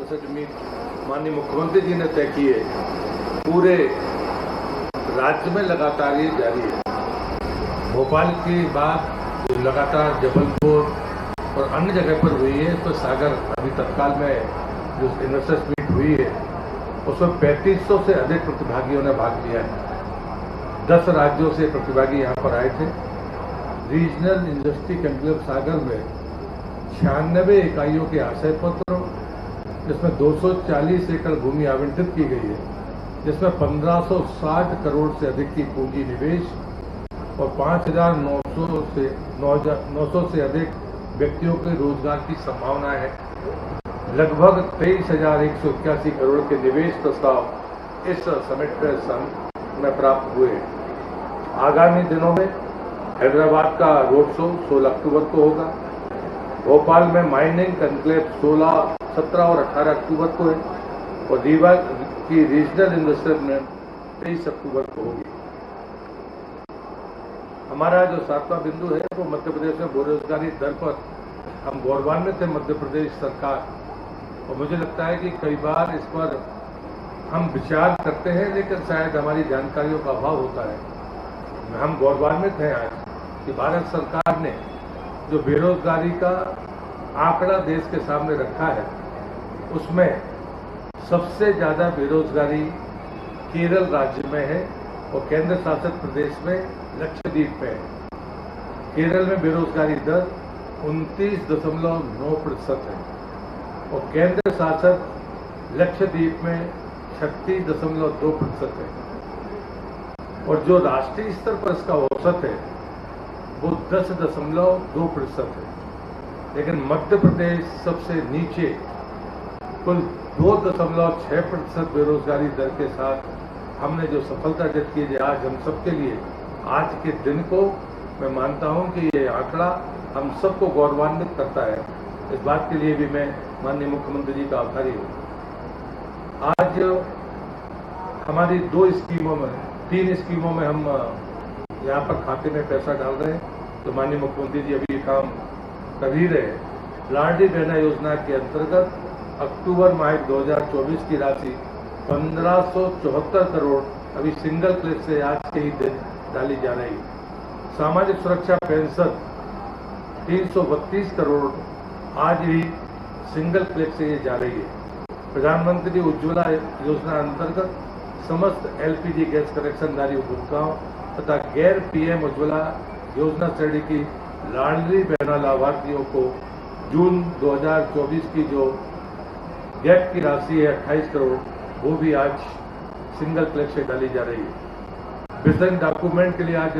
Investor meet माननीय मुख्यमंत्री जी ने तय की है, पूरे राज्य में लगातार ये जारी है। भोपाल की बात जो लगातार जबलपुर और अन्य जगह पर हुई है, तो सागर अभी तत्काल में जो इन्वेस्टर्स मीट हुई है उसमें 3500 से अधिक प्रतिभागियों ने भाग लिया है। 10 राज्यों से प्रतिभागी यहाँ पर आए थे। रीजनल इंडस्ट्री कॉन्क्लेव सागर में 96 इकाइयों के आशय पत्र, जिसमें 240 एकड़ भूमि आवंटित की गई है, जिसमें 1560 करोड़ से अधिक की पूंजी निवेश और 5,900 से अधिक व्यक्तियों के रोजगार की संभावना है। लगभग 23,181 करोड़ के निवेश प्रस्ताव इस समिट में प्राप्त हुए। आगामी दिनों में हैदराबाद का रोड शो 16 अक्टूबर को होगा। भोपाल में माइनिंग कॉन्क्लेव 16, 17 और 18 अक्टूबर को है और रीवा की रीजनल इन्वेस्टर में 23 अक्टूबर को होगी। हमारा जो 7वां बिंदु है वो मध्य प्रदेश में बेरोजगारी दर पर हम गौरवान्वित है मध्य प्रदेश सरकार, और मुझे लगता है कि कई बार इस पर हम विचार करते हैं लेकिन शायद हमारी जानकारियों का अभाव होता है। हम गौरवान्वित हैं आज कि भारत सरकार ने जो बेरोजगारी का आंकड़ा देश के सामने रखा है, उसमें सबसे ज़्यादा बेरोजगारी केरल राज्य में है और केंद्र शासित प्रदेश में लक्षद्वीप में है। केरल में बेरोजगारी दर 29.9% है और केंद्र शासित लक्षद्वीप में 36.2% है और जो राष्ट्रीय स्तर पर इसका औसत है वो 10.2% है। लेकिन मध्य प्रदेश सबसे नीचे कुल 2.6% बेरोजगारी दर के साथ हमने जो सफलता अर्जित की है आज हम सबके लिए, आज के दिन को मैं मानता हूं कि ये आंकड़ा हम सबको गौरवान्वित करता है। इस बात के लिए भी मैं माननीय मुख्यमंत्री जी का आभारी हूँ। आज हमारी 3 स्कीमों में हम यहाँ पर खाते में पैसा डाल रहे हैं, तो माननीय मुख्यमंत्री जी अभी ये काम कर ही रहे हैं। लाडली बहना योजना के अंतर्गत अक्टूबर माह 2024 की राशि 1574 करोड़ अभी सिंगल क्लिक से आज के ही दिन डाली जा रही है। सामाजिक सुरक्षा पेंशन 332 करोड़ आज ही सिंगल क्लिक से ये जा रही है। प्रधानमंत्री उज्ज्वला योजना अंतर्गत समस्त एलपीजी गैस कनेक्शनधारी उपभोक्ताओं तथा गैर पीएम उज्ज्वला योजना श्रेणी की लाडली बहना लाभार्थियों को जून 2024 की जो गैप की राशि है 28 करोड़, वो भी आज सिंगल क्लिक से डाली जा रही है। विजन डॉक्यूमेंट के लिए आज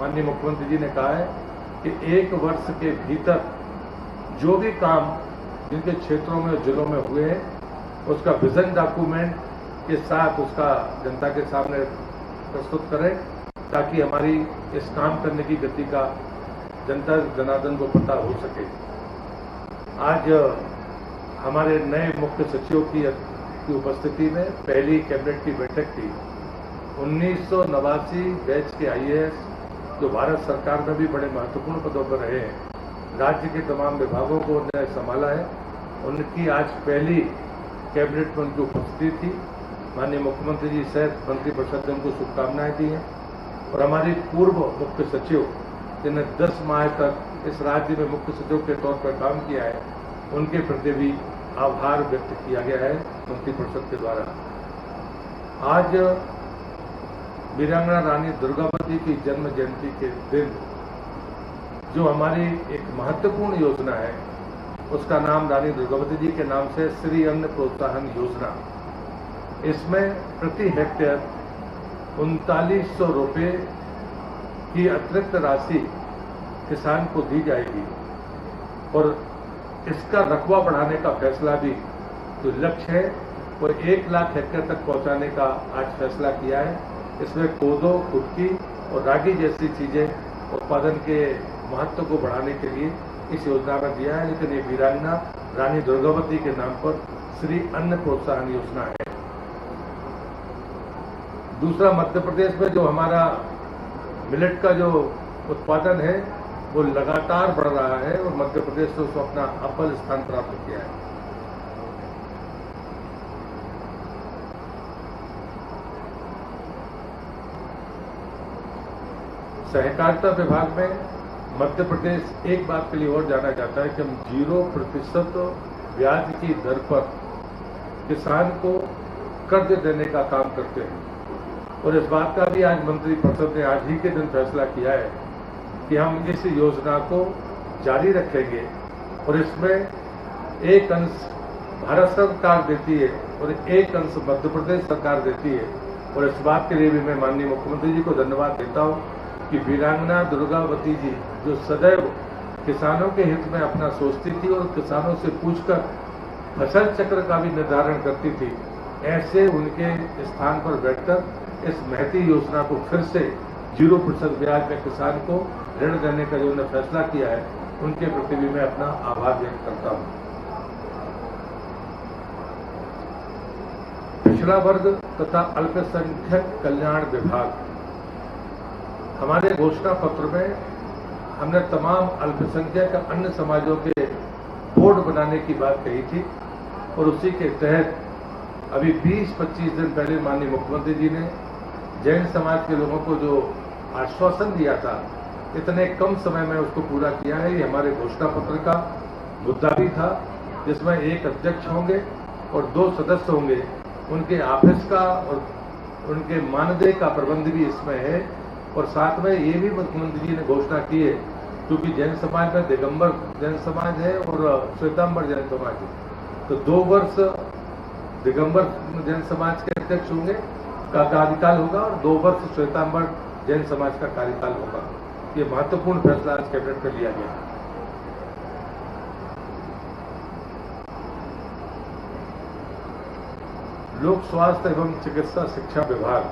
माननीय मुख्यमंत्री जी ने कहा है कि 1 वर्ष के भीतर जो भी काम जिनके क्षेत्रों में जिलों में हुए हैं उसका विजन डॉक्यूमेंट के साथ उसका जनता के सामने प्रस्तुत करें, ताकि हमारी इस काम करने की गति का जनता जनार्दन को पता हो सके। आज हमारे नए मुख्य सचिव की उपस्थिति में पहली कैबिनेट की बैठक थी। 1989 बैच के आईएएस जो भारत सरकार में भी बड़े महत्वपूर्ण पदों पर रहे हैं, राज्य के तमाम विभागों को उन्होंने संभाला है, उनकी आज पहली कैबिनेट में उनकी उपस्थिति थी। माननीय मुख्यमंत्री जी सहित मंत्रिपरिषद ने उनको शुभकामनाएं दी हैं और हमारी पूर्व मुख्य सचिव जिन्हें 10 माह तक इस राज्य में मुख्य सचिव के तौर पर काम किया है, उनके प्रति भी आभार व्यक्त किया गया है मंत्रिपरिषद के द्वारा। आज वीरांगना रानी दुर्गावती की जन्म जयंती के दिन जो हमारी एक महत्वपूर्ण योजना है, उसका नाम रानी दुर्गावती जी के नाम से श्री अन्न प्रोत्साहन योजना। इसमें प्रति हेक्टेयर 3900 रुपये की अतिरिक्त राशि किसान को दी जाएगी और इसका रकबा बढ़ाने का फैसला भी जो लक्ष्य है वो 1 लाख हेक्टेयर तक पहुंचाने का आज फैसला किया है। इसमें कोदो, कुटकी और रागी जैसी चीजें उत्पादन के महत्व को बढ़ाने के लिए इस योजना में दिया है, लेकिन ये वीरांगना रानी दुर्गावती के नाम पर श्री अन्न प्रोत्साहन योजना है। दूसरा, मध्य प्रदेश में जो हमारा मिलेट का जो उत्पादन है वो लगातार बढ़ रहा है और मध्य प्रदेश ने उसको अपना अव्वल स्थान प्राप्त किया है। सहकारिता विभाग में मध्य प्रदेश एक बात के लिए और जाना जाता है कि हम 0% ब्याज की दर पर किसान को कर्ज देने का काम करते हैं। और इस बात का भी आज मंत्रिपरिषद ने आज ही के दिन फैसला किया है कि हम इस योजना को जारी रखेंगे और इसमें एक अंश भारत सरकार देती है और एक अंश मध्य प्रदेश सरकार देती है। और इस बात के लिए भी मैं माननीय मुख्यमंत्री जी को धन्यवाद देता हूं कि वीरांगना दुर्गावती जी जो सदैव किसानों के हित में अपना सोचती थी और किसानों से पूछकर फसल चक्र का भी निर्धारण करती थी, ऐसे उनके स्थान पर बैठकर इस महती योजना को फिर से 0% ब्याज में किसान को ऋण देने का जो उन्होंने फैसला किया है, उनके प्रति भी मैं अपना आभार व्यक्त करता हूं। पिछड़ा वर्ग तथा अल्पसंख्यक कल्याण विभाग, हमारे घोषणा पत्र में हमने तमाम अल्पसंख्यक अन्य समाजों के बोर्ड बनाने की बात कही थी और उसी के तहत अभी 20-25 दिन पहले माननीय मुख्यमंत्री जी ने जैन समाज के लोगों को जो आश्वासन दिया था, इतने कम समय में उसको पूरा किया है। ये हमारे घोषणा पत्र का मुद्दा भी था, जिसमें एक अध्यक्ष होंगे और 2 सदस्य होंगे। उनके ऑफिस का और उनके मानदेय का प्रबंध भी इसमें है। और साथ में ये भी मुख्यमंत्री जी ने घोषणा की है, क्योंकि जैन समाज में दिगंबर जैन समाज है और श्वेतांबर जैन समाज है, तो 2 वर्ष दिगंबर जैन समाज के अध्यक्ष होंगे का कार्यकाल होगा और 2 वर्ष श्वेतांबर जैन समाज का कार्यकाल होगा। ये महत्वपूर्ण फैसला आज कैबिनेट में लिया गया। लोक स्वास्थ्य एवं चिकित्सा शिक्षा विभाग,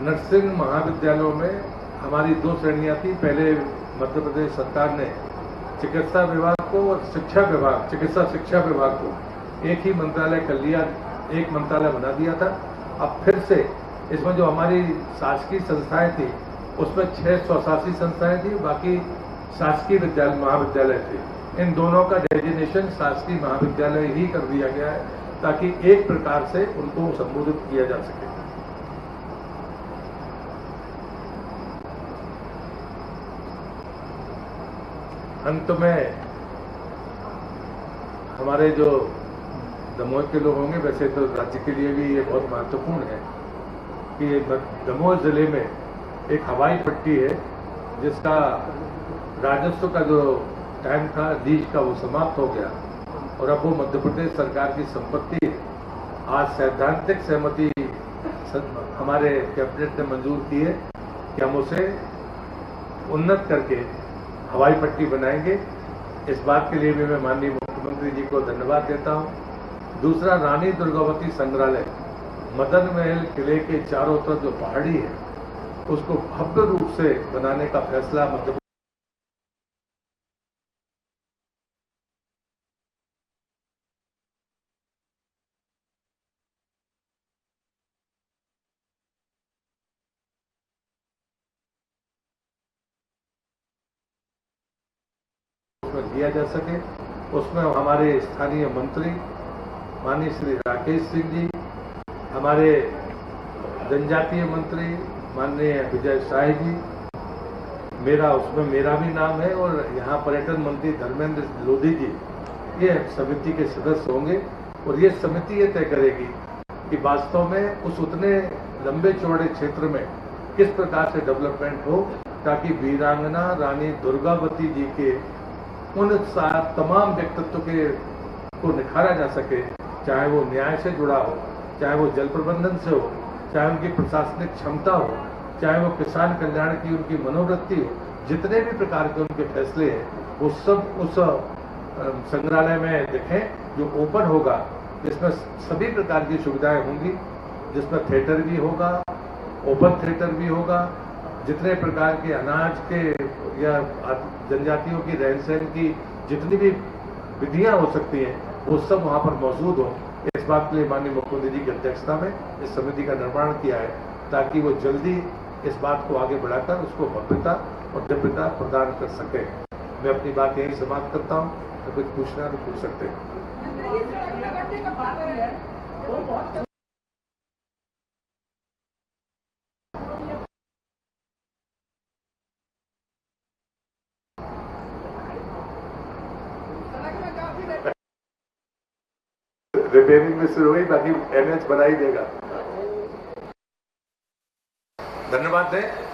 नर्सिंग महाविद्यालयों में हमारी 2 श्रेणियां थी। पहले मध्य प्रदेश सरकार ने चिकित्सा विभाग को और शिक्षा विभाग, चिकित्सा शिक्षा विभाग को एक ही मंत्रालय कर लिया, एक मंत्रालय बना दिया था। अब फिर से इसमें जो हमारी शासकीय संस्थाएं थी, उसमें 6 स्वशासी संस्थाएं थी, बाकी शासकीय महाविद्यालय थे। इन दोनों का डेजिग्नेशन शासकीय महाविद्यालय ही कर दिया गया है, ताकि एक प्रकार से उनको संबोधित किया जा सके। अंत में हमारे जो दमोह के लोग होंगे, वैसे तो राज्य के लिए भी ये बहुत महत्वपूर्ण है कि दमोह जिले में एक हवाई पट्टी है, जिसका राजस्व का जो टाइम था लीज का, वो समाप्त हो गया और अब वो मध्य प्रदेश सरकार की संपत्ति है। आज सैद्धांतिक सहमति हमारे कैबिनेट ने मंजूर की है कि हम उसे उन्नत करके हवाई पट्टी बनाएंगे। इस बात के लिए भी मैं माननीय मुख्यमंत्री जी को धन्यवाद देता हूं। दूसरा, रानी दुर्गावती संग्रहालय, मदन महल किले के चारों तरफ जो पहाड़ी है, उसको भव्य रूप से बनाने का फैसला मध्य किया जा सके। उसमें हमारे स्थानीय मंत्री माननीय श्री राकेश सिंह जी, हमारे जनजातीय मंत्री माननीय विजय शाह जी, उसमें मेरा भी नाम है, और यहाँ पर्यटन मंत्री धर्मेंद्र लोधी जी, ये समिति के सदस्य होंगे। और ये समिति ये तय करेगी कि वास्तव में उस उतने लंबे चौड़े क्षेत्र में किस प्रकार से डेवलपमेंट हो, ताकि वीरांगना रानी दुर्गावती जी के उन तमाम व्यक्तित्व के को निखारा जा सके, चाहे वो न्याय से जुड़ा हो, चाहे वो जल प्रबंधन से हो, चाहे उनकी प्रशासनिक क्षमता हो, चाहे वो किसान कल्याण की उनकी मनोवृत्ति हो। जितने भी प्रकार के उनके फैसले हैं, वो सब उस संग्रहालय में दिखें, जो ओपन होगा, जिसमें सभी प्रकार की सुविधाएं होंगी, जिसमें थिएटर भी होगा, ओपन थिएटर भी होगा, जितने प्रकार के अनाज के या जनजातियों की रहन सहन की जितनी भी विधियां हो सकती हैं, वो सब वहां पर मौजूद हो। इस बात के लिए माननीय मुख्यमंत्री जी की अध्यक्षता में इस समिति का निर्माण किया है, ताकि वो जल्दी इस बात को आगे बढ़ाकर उसको भव्यता और दिव्यता प्रदान कर सके। मैं अपनी बात यही समाप्त करता हूँ। तो कुछ पूछना तो पूछ सकते हैं। रिपेयरिंग में शुरू हुई, बाकी एनएच बना ही देगा। धन्यवाद दें।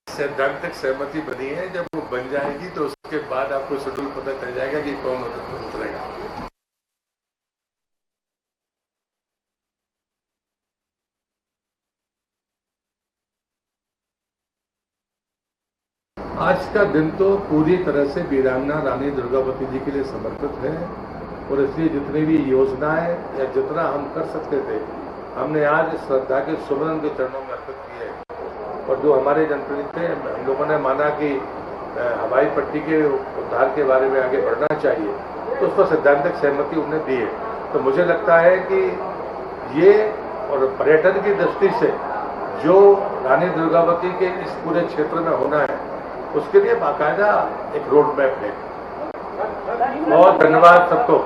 सैद्धांतिक सहमति बनी है, जब वो बन जाएगी तो उसके बाद आपको शेड्यूल पता चल जाएगा कि कौन उतरेगा। आज का दिन तो पूरी तरह से वीरांगना रानी दुर्गावती जी के लिए समर्पित है और इसलिए जितनी भी योजनाएं या जितना हम कर सकते थे हमने आज श्रद्धा के सुमरन के चरणों में अर्पित किए। और जो हमारे जनप्रतिनिधि थे, हम लोगों ने माना कि हवाई पट्टी के उद्धार के बारे में आगे बढ़ना चाहिए, तो उस पर सैद्धांतिक सहमति उन्हें दी है। तो मुझे लगता है कि ये और पर्यटन की दृष्टि से जो रानी दुर्गावती के इस पूरे क्षेत्र में होना है उसके लिए बाकायदा एक रोड मैप है। बहुत धन्यवाद सबको।